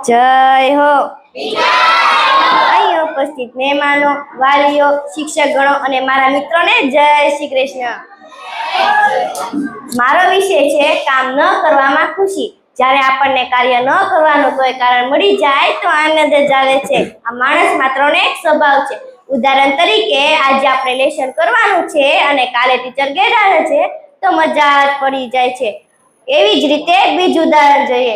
જય હો. અહીં ઉપસ્થિત મહેમાનો, વાલીઓ, શિક્ષક ગણો અને મારા મિત્રોને જય શ્રી કૃષ્ણ. મારો વિષય છે કામ ન કરવામાં ખુશી. જ્યારે આપણને કાર્ય ન કરવાનું કોઈ કારણ મળી જાય તો આનંદ જ આવે છે. આ માણસ માત્રનો એક સ્વભાવ છે. ઉદાહરણ તરીકે આજે આપણે લેસન કરવાનું છે અને કાલે ટીચર ગેરાવે છે તો મજા જ પડી જાય છે. એવી જ રીતે બીજું ઉદાહરણ જોઈએ.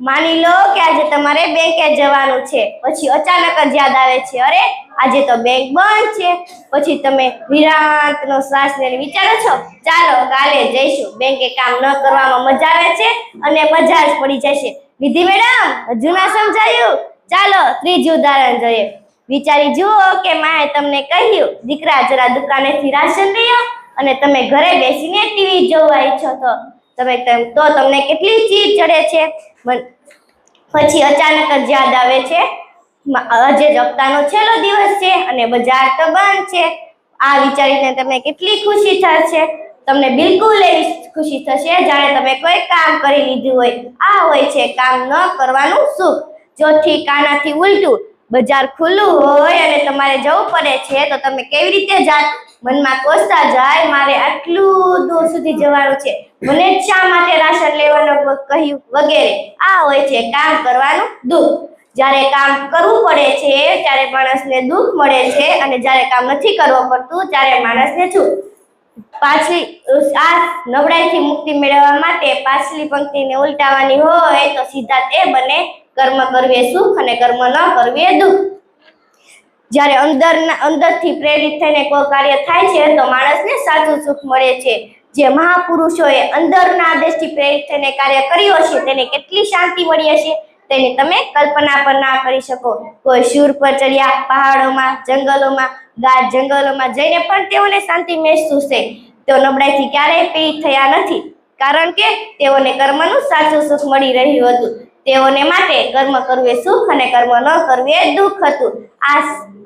માની લો કે આજે તમારે બેંકે જવાનું છે, પછી અચાનક જ યાદ આવે છે અરે આજે તો બેંક બંધ છે. પછી તમે નિરાંતનો શ્વાસ લઈને વિચારો છો ચાલો કાલે જઈશું. બેંકે કામ ન કરવામાં મજા આવે છે અને મજા જ પડી જશે. વિધિ મેડમ હજુ ના સમજાયું? ચાલો ત્રીજું ઉદાહરણ જોઈએ. વિચારી જુઓ કે માએ તમને કહ્યું દીકરા જરા દુકાનેથી રાશન લઈ આવ, અને તમે ઘરે બેસીને ટીવી જોવા ઈચ્છો તો તમને કેટલી ચીડ ચડે છે. પછી અચાનક જ યાદ આવે છે આજે જ હપ્તાનો છેલ્લો દિવસ છે અને બજાર તો બંધ છે. આ વિચારીને તમને કેટલી ખુશી થશે? તમને બિલકુલ એવી ખુશી થશે જાણે તમે કોઈ કામ કરી લીધું હોય. આ હોય છે કામ ન કરવાનું સુખ. જો ઠીક આનાથી ઉલટું, બજાર ખુલ્લું હોય અને તમારે જવું પડે છે તો તમે કેવી રીતે જાત? મનમાં કોસતા જાય મારે આટલું દૂર સુધી જવાનું છે, મને શા માટે રાશન લેવાનું કહ્યું વગેરે. આ હોય છે કામ કરવાનું દુઃખ. જ્યારે કામ કરવું પડે છે ત્યારે માણસને દુઃખ મળે છે, અને જ્યારે કામ નથી કરવું પડતું ત્યારે માણસને સુખ. પાછલી આ નબળાઈથી મુક્તિ મેળવવા માટે પાછલી પંક્તિને ઉલટાવવાની હોય તો સિદ્ધાંત એ બને કર્મ કરવે સુખ અને કર્મ ન કરવે દુઃખ. જ્યારે અંદરથી પ્રેરિત થઈને કોઈ કાર્ય થાય છે તો માણસને સાચું સુખ મળે છે. જે મહાપુરુષોએ અંદરના આદેશથી પ્રેરિત થઈને કાર્ય કર્યું હશે તેને કેટલી શાંતિ મળી હશે તેની તમે કલ્પના પણ ના કરી શકો. કોઈ શૂર પર ચડ્યા પહાડોમાં, જંગલોમાં, ગાઢ જંગલોમાં જઈને પણ તેઓને શાંતિ મહેસૂસ થઈ. તેઓ નબળાઈથી ક્યારેય પીડિત થયા નથી, કારણ કે તેઓને કર્મનું સાચું સુખ મળી રહ્યું હતું. તેઓને માટે કર્મ કરવું સુખ અને કર્મ ન કરવું દુઃખ હતું.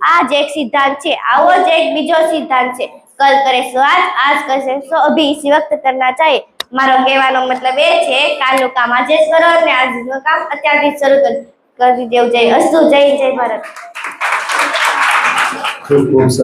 આ જ એક સિદ્ધાંત છે. આવો જ એક બીજો સિદ્ધાંત છે કલ કરે સો આજ કરે સો અભી इसी वक्त करना चाहिए. મારો કહેવાનો મતલબ એ છે કાલનું કામ આજે જ કરો અને આજનું કામ અત્યારથી જ શરૂ કરી દેવું જોઈએ. અસ્તુ. જય ભારત.